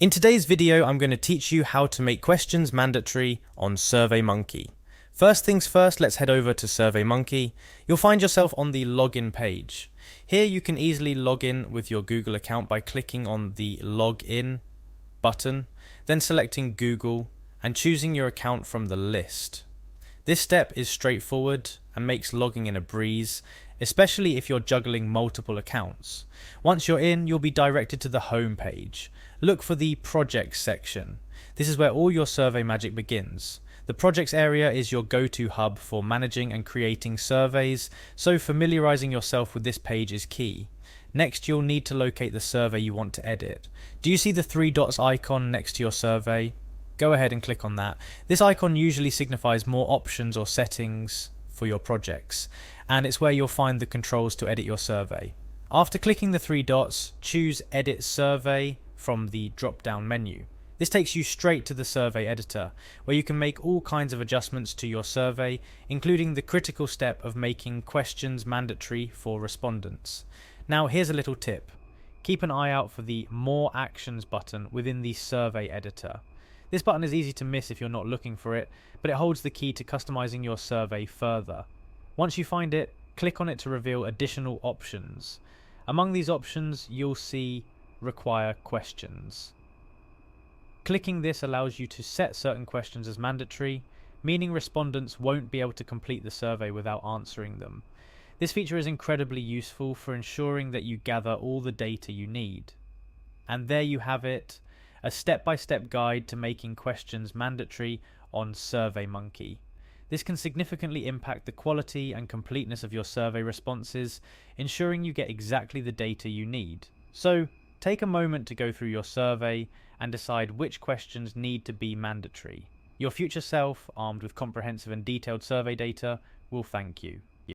In today's video, I'm going to teach you how to make questions mandatory on Surveymonkey. First things first, let's head over to Surveymonkey. You'll find yourself on the login page. Here you can easily log in with your Google account by clicking on the login button, then selecting Google and choosing your account from the list. This step is straightforward and makes logging in a breeze, especially if you're juggling multiple accounts. Once you're in, you'll be directed to the home page. Look for the projects section. This is where all your survey magic begins. The projects area is your go-to hub for managing and creating surveys, so familiarizing yourself with this page is key. Next, you'll need to locate the survey you want to edit. Do you see the three dots icon next to your survey? Go ahead and click on that. This icon usually signifies more options or settings for your projects, and it's where you'll find the controls to edit your survey. After clicking the three dots, choose Edit Survey from the drop-down menu. This takes you straight to the survey editor, where you can make all kinds of adjustments to your survey, including the critical step of making questions mandatory for respondents. Now here's a little tip. Keep an eye out for the More Actions button within the survey editor. This button is easy to miss if you're not looking for it, but it holds the key to customizing your survey further. Once you find it, click on it to reveal additional options. Among these options, you'll see Require Questions. Clicking this allows you to set certain questions as mandatory, meaning respondents won't be able to complete the survey without answering them. This feature is incredibly useful for ensuring that you gather all the data you need. And there you have it, a step-by-step guide to making questions mandatory on Surveymonkey. This can significantly impact the quality and completeness of your survey responses, ensuring you get exactly the data you need. So, take a moment to go through your survey and decide which questions need to be mandatory. Your future self, armed with comprehensive and detailed survey data, will thank you.